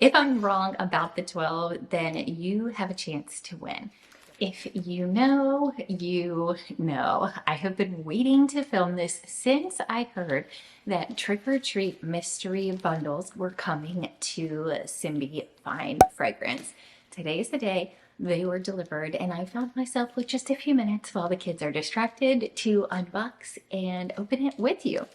If I'm wrong about the 12, then you have a chance to win. If you know, you know. I have been waiting to film this since I heard that Trick or Treat mystery bundles were coming to Simbi Fine Fragrance. Today is the day they were delivered, and I found myself with just a few minutes while the kids are distracted to unbox and open it with you.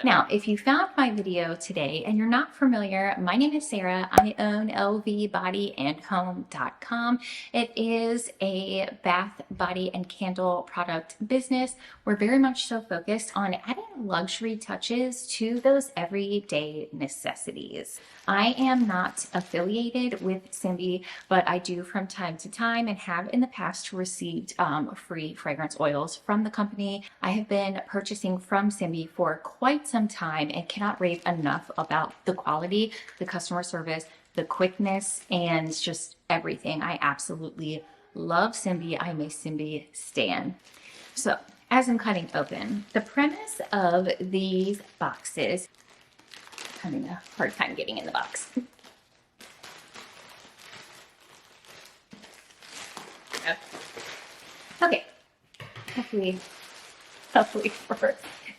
Now, if you found my video today and you're not familiar, my name is Sarah. I own lvbodyandhome.com. It is a bath, body, and candle product business. We're very much so focused on adding luxury touches to those everyday necessities. I am not affiliated with Simbi, but I do from time to time and have in the past received free fragrance oils from the company. I have been purchasing from Simbi for quite some time and cannot rave enough about the quality, the customer service, the quickness, and just everything. I absolutely love Simbi. I'm a Simbi stan. So as I'm cutting open, the premise of these boxes, having a hard time getting in the box. Okay, hopefully we're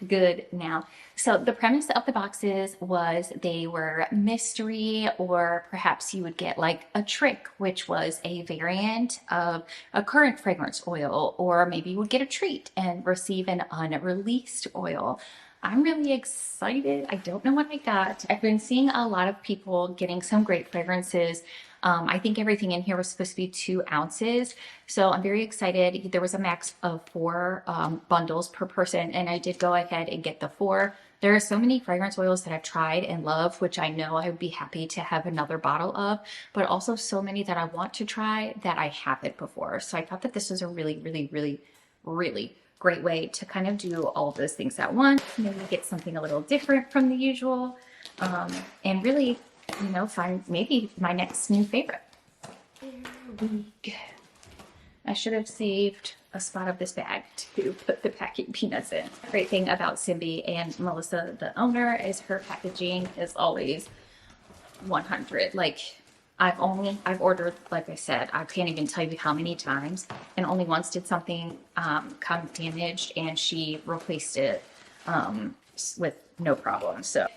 good now. So the premise of the boxes was they were mystery, or perhaps you would get like a trick, which was a variant of a current fragrance oil, or maybe you would get a treat and receive an unreleased oil. I'm really excited. I don't know what I got. I've been seeing a lot of people getting some great fragrances. I think everything in here was supposed to be 2 ounces. So I'm very excited. There was a max of 4 bundles per person, and I did go ahead and get the 4. There are so many fragrance oils that I've tried and love, which I know I would be happy to have another bottle of, but also so many that I want to try that I haven't before. So I thought that this was a really great way to kind of do all of those things at once, maybe get something a little different from the usual, and really, you know, find maybe my next new favorite. Here we go. I should have saved a spot of this bag to put the packing peanuts in. The great thing about Simbi and Melissa, the owner, is her packaging is always 100. Like, I've ordered, like I said, I can't even tell you how many times, and only once did something come damaged, and she replaced it with no problem. So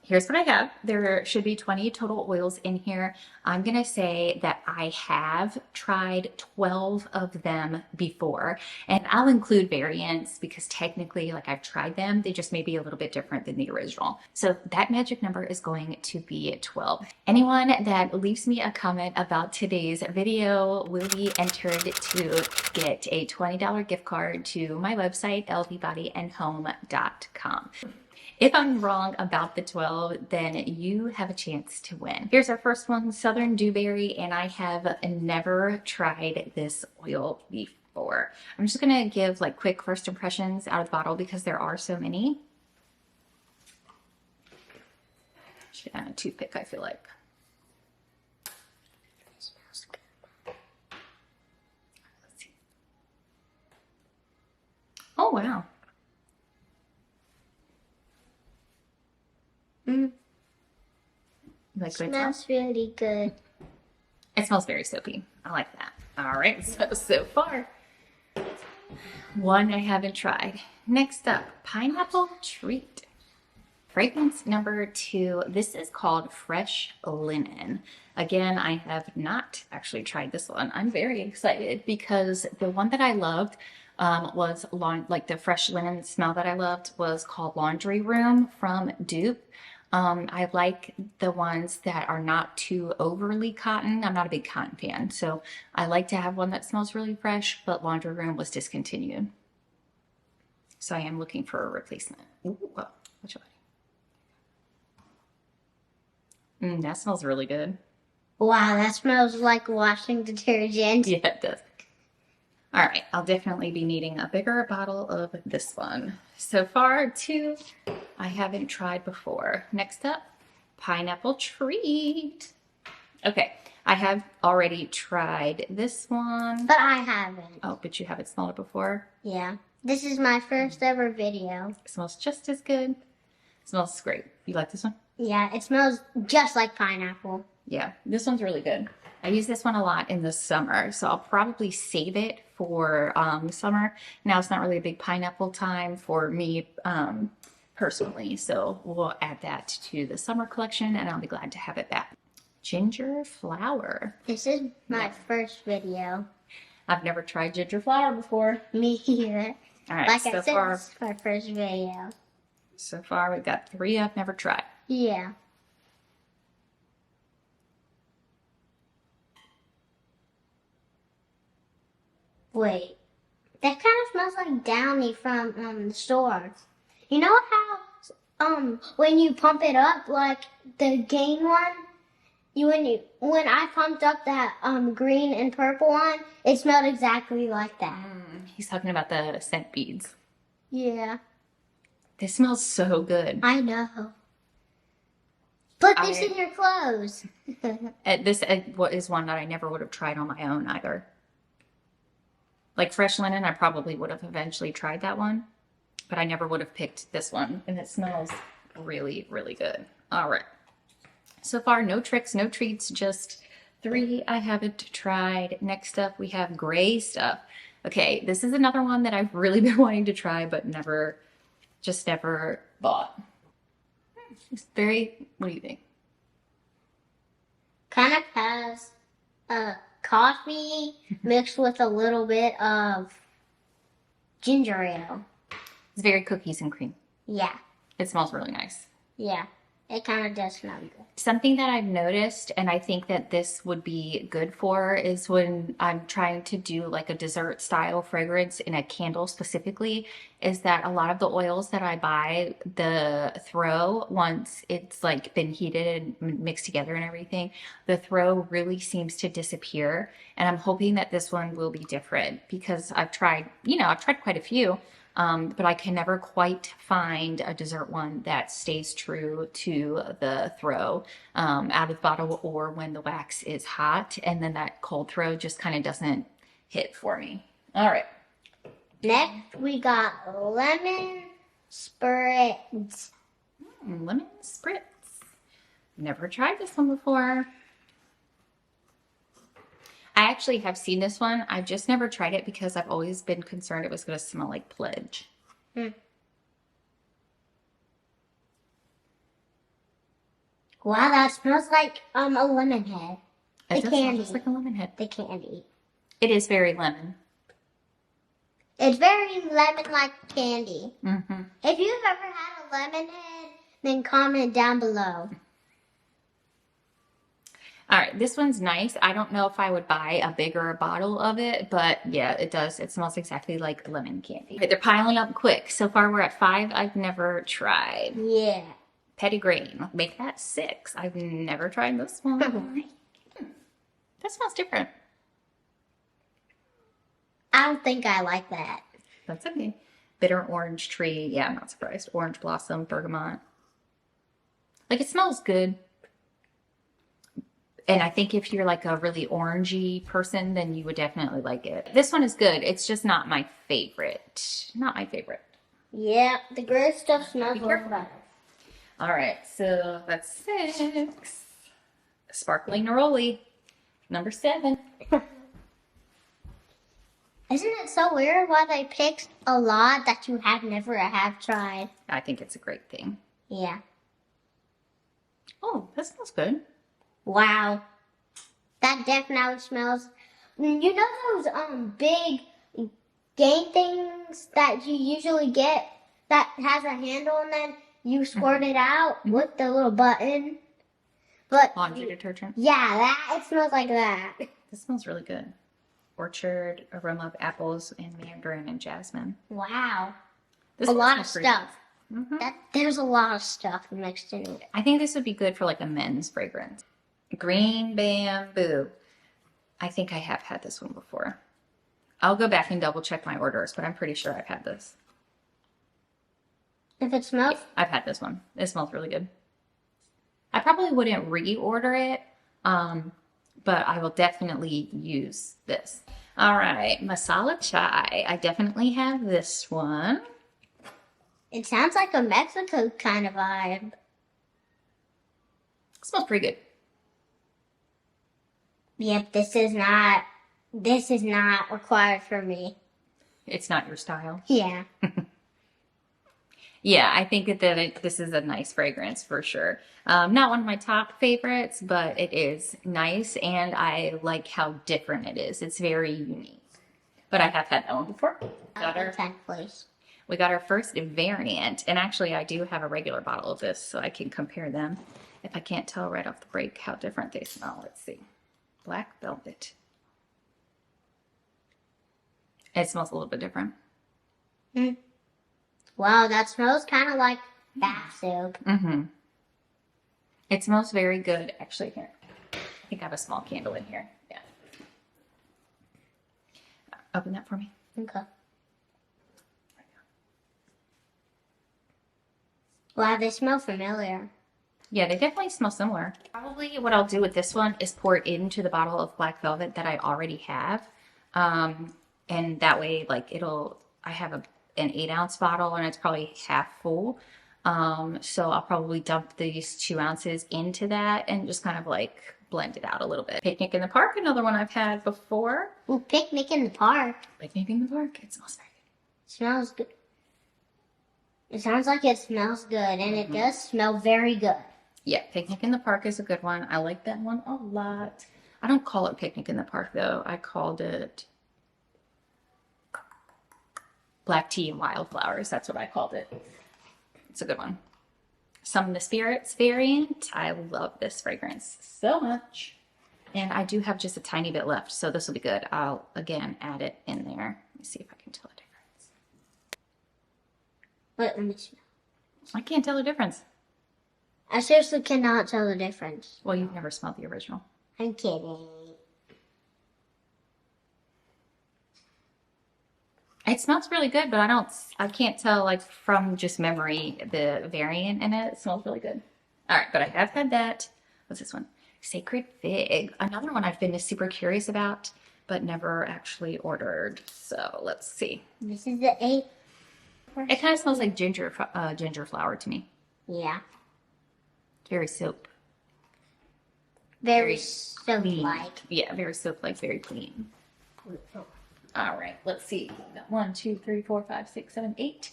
here's what I have. There should be 20 total oils in here. I'm gonna say that I have tried 12 of them before, and I'll include variants because technically, like, I've tried them, they just may be a little bit different than the original. So that magic number is going to be 12. Anyone that leaves me a comment about today's video will be entered to get a $20 gift card to my website, lvbodyandhome.com. If I'm wrong about the 12, then you have a chance to win. Here's our first one, Southern Dewberry, and I have never tried this oil before. I'm just gonna give like quick first impressions out of the bottle because there are so many. Should add a toothpick, I feel like. Let's see. Oh, wow. Like smells really good. It smells very soapy. I like that. All right, so far, one I haven't tried. Next up, Pineapple Treat. Fragrance number 2. This is called Fresh Linen. Again, I have not actually tried this one. I'm very excited because the one that I loved was like the fresh linen smell that I loved was called Laundry Room from Dupe. I like the ones that are not too overly cotton. I'm not a big cotton fan, so I like to have one that smells really fresh, but Laundry Room was discontinued. So I am looking for a replacement. Ooh, which one? That smells really good. Wow, that smells like washing detergent. Yeah, it does. All right, I'll definitely be needing a bigger bottle of this one. So far, 2 I haven't tried before. Next up, Pineapple Treat. Okay, I have already tried this one. But I haven't. Oh, but you haven't smelled it before? Yeah. This is my first ever video. It smells just as good. It smells great. You like this one? Yeah, it smells just like pineapple. Yeah, this one's really good. I use this one a lot in the summer, so I'll probably save it for summer. Now it's not really a big pineapple time for me personally, so we'll add that to the summer collection and I'll be glad to have it back. Ginger flower. This is my first video. I've never tried ginger flower before. Me either. All right, Like so I said, far, this is my first video. so far we've got 3 I've never tried. Yeah. Wait, that kind of smells like Downy from the store. You know how when you pump it up, like the Gain one, when I pumped up that green and purple one, it smelled exactly like that. He's talking about the scent beads. Yeah, This smells so good. I know. Put this in your clothes. This is one that I never would have tried on my own either. Like fresh linen, I probably would have eventually tried that one, but I never would have picked this one. And it smells really, really good. All right. So far, no tricks, no treats, just 3 I haven't tried. Next up, we have gray stuff. Okay, this is another one that I've really been wanting to try, but never bought. It's very, what do you think? Kind of has coffee mixed with a little bit of ginger ale. It's very cookies and cream. Yeah, It smells really nice. yeah. It kind of does smell good. Something that I've noticed, and I think that this would be good for, is when I'm trying to do like a dessert style fragrance in a candle specifically, is that a lot of the oils that I buy, the throw, once it's like been heated and mixed together and everything, the throw really seems to disappear. And I'm hoping that this one will be different because I've tried quite a few. But I can never quite find a dessert one that stays true to the throw out of the bottle or when the wax is hot. And then that cold throw just kind of doesn't hit for me. All right. Next, we got lemon spritz. Lemon spritz. Never tried this one before. I actually have seen this one. I've just never tried it because I've always been concerned it was going to smell like Pledge. Wow, that smells like a lemon head. It The does smell candy. just like a lemon head. The candy. It is very lemon. It's very lemon-like candy. Mm-hmm. If you've ever had a lemon head, then comment down below. All right, this one's nice. I don't know if I would buy a bigger bottle of it, but yeah, it does. It smells exactly like lemon candy. Okay, they're piling up quick. So far, we're at 5 I've never tried. Yeah. Petitgrain. Make that 6. I've never tried this one. That smells different. I don't think I like that. That's okay. Bitter orange tree. Yeah, I'm not surprised. Orange blossom, bergamot. Like, it smells good. And I think if you're like a really orangey person, then you would definitely like it. This one is good. It's just not my favorite. Not my favorite. Yeah, the gray stuff smells a little better. All right, so that's 6. Sparkling neroli, number 7. Isn't it so weird why they picked a lot that you never have tried? I think it's a great thing. Yeah. Oh, that smells good. Wow. That definitely smells. You know those big game things that you usually get that has a handle and then you squirt it out with the little button? But Laundry detergent. yeah, it smells like that. This smells really good. Orchard, aroma of apples and mandarin and jasmine. Wow. This A one lot of smells pretty stuff. good. There's a lot of stuff mixed in it. I think this would be good for like a men's fragrance. Green bamboo. I think I have had this one before. I'll go back and double check my orders, but I'm pretty sure I've had this. If it smells, I've had this one. It smells really good. I probably wouldn't reorder it, but I will definitely use this. All right, masala chai. I definitely have this one. it sounds like a Mexico kind of vibe. smells pretty good. Yep, this is not required for me. It's not your style. Yeah. Yeah, I think that this is a nice fragrance for sure. Not one of my top favorites, but it is nice, and I like how different it is. It's very unique. But I have had that one before. We got our first variant, and actually I do have a regular bottle of this, so I can compare them. If I can't tell right off the break how different they smell, let's see. Black Velvet. It smells a little bit different. Mm. Wow, that smells kind of like bath soap. Mm-hmm. It smells very good. Actually, here, I think I have a small candle in here. Yeah. Open that for me. Okay. Wow, they smell familiar. Yeah, they definitely smell similar. Probably what I'll do with this one is pour it into the bottle of Black Velvet that I already have. And that way, like, I have an 8-ounce bottle and it's probably half full. So I'll probably dump these 2 ounces into that and just kind of like blend it out a little bit. Picnic in the Park, another one I've had before. Ooh, Picnic in the Park. Picnic in the Park, it smells very good. Smells good. It sounds like it smells good, and it does smell very good. Yeah, Picnic in the Park is a good one. I like that one a lot. I don't call it Picnic in the Park though. I called it Black Tea and Wildflowers. That's what I called it. It's a good one. Summon the Spirits variant. I love this fragrance so much. And I do have just a tiny bit left, so this will be good. I'll, again, add it in there. Let me see if I can tell a difference. Wait, let me smell. I can't tell the difference. I seriously cannot tell the difference. Well, you've never smelled the original. I'm kidding. It smells really good, but I can't tell, like, from just memory, the variant in it. It smells really good. All right, but I have had that. What's this one? Sacred Fig. Another one I've been super curious about, but never actually ordered. So let's see. This is the 8. It kind of smells like ginger flower to me. Yeah. Very soap. Very soap-like. Yeah, very soap-like, very clean. All right, let's see. We've got 1, 2, 3, 4, 5, 6, 7, 8.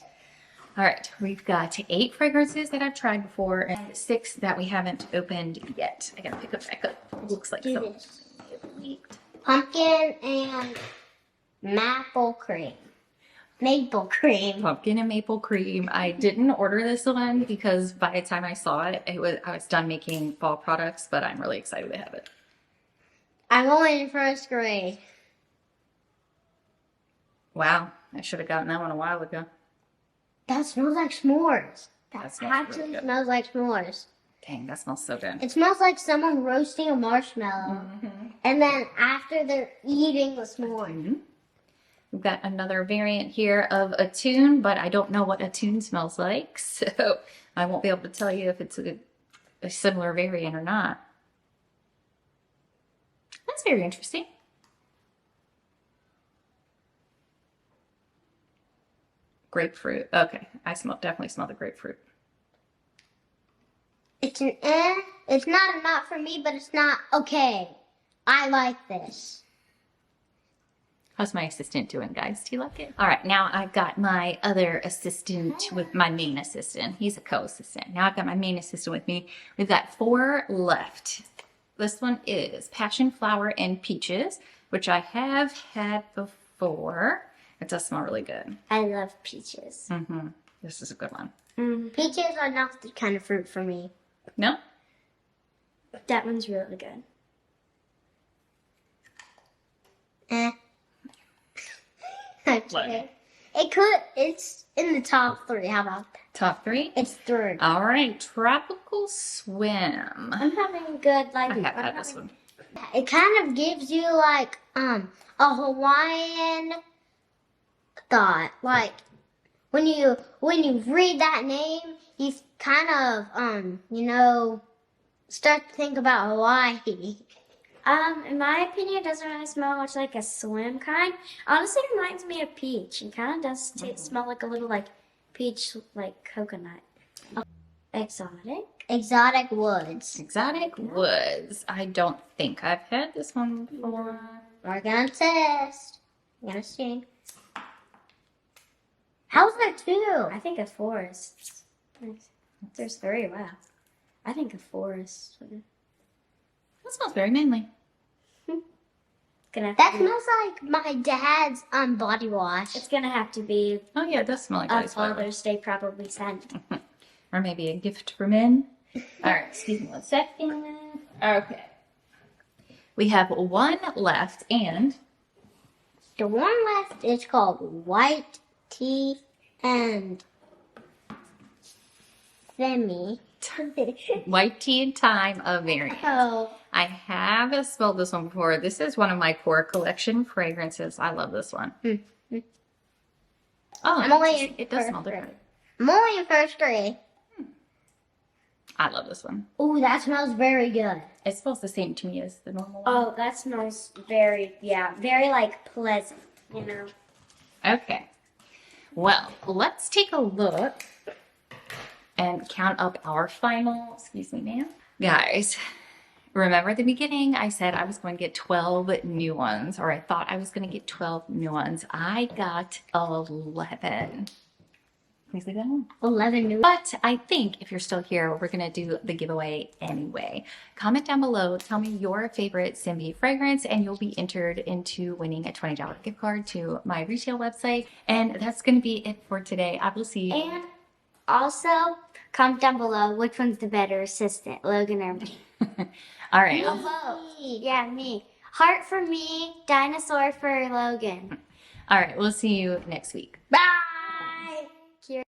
All right, we've got 8 fragrances that I've tried before and 6 that we haven't opened yet. I gotta pick up back up. It looks like Do something. this. Pumpkin and maple cream. Maple cream. Pumpkin and maple cream. I didn't order this one because by the time I saw it, I was done making fall products, but I'm really excited to have it. I'm only in first grade. Wow, I should have gotten that one a while ago. That smells like s'mores. That smells actually really good. smells like s'mores. Dang, that smells so good. It smells like someone roasting a marshmallow. And then after they're eating the s'more. We've got another variant here of Attune, but I don't know what Attune smells like, so I won't be able to tell you if it's a similar variant or not. That's very interesting. Grapefruit. Okay, I definitely smell the grapefruit. It's an It's not a not for me, but it's not okay. I like this. How's my assistant doing, guys? Do you like it? All right, now I've got my other assistant with my main assistant. He's a co-assistant. Now I've got my main assistant with me. We've got 4 left. This one is Passion Flower and Peaches, which I have had before. It does smell really good. I love peaches. This is a good one. Peaches are not the kind of fruit for me. No? That one's really good. Okay. It's in the top 3. How about that? Top 3? It's 3rd. All right, Tropical Swim. I'm having good, like, I have had this one. It kind of gives you, like, a Hawaiian thought. Like, when you read that name, you kind of, start to think about Hawaii. In my opinion, it doesn't really smell much like a swim kind. Honestly, it reminds me of peach. It kind of does smell like a little, like, peach, like, coconut. Exotic. Exotic Woods. Exotic Woods. I don't think I've had this one before. We're gonna test. We're gonna see. How's that too? I think a forest. There's 3 left. I think a forest. That smells very manly. Gonna have That to be, smells like my dad's body wash. it's gonna have to be Oh yeah, it does smell like a ice water. Father's Day probably sent. Or maybe a gift for men. All right, excuse me 1 second. Okay. We have one left, and The one left is called White Tea and Semi. white tea and thyme of variant. Oh, I have smelled this one before. This is one of my core collection fragrances. I love this one. Oh, I'm only in it does first smell different. grade. I'm only in first grade. I love this one. Ooh, that smells very good. It smells the same to me as the normal one. Oh, that smells very like pleasant, you know. Okay. Well, let's take a look and count up our final, excuse me, ma'am. Guys, remember at the beginning I said I was going to get 12 new ones, or I thought I was going to get 12 new ones. I got 11. Please leave that alone. 11 new. But I think if you're still here, we're going to do the giveaway anyway. Comment down below, tell me your favorite Simbi fragrance, and you'll be entered into winning a $20 gift card to my retail website. And that's going to be it for today. I will see you. And also, comment down below which one's the better assistant, Logan or me. All right. Yeah, me. Heart for me, dinosaur for Logan. All right. We'll see you next week. Bye.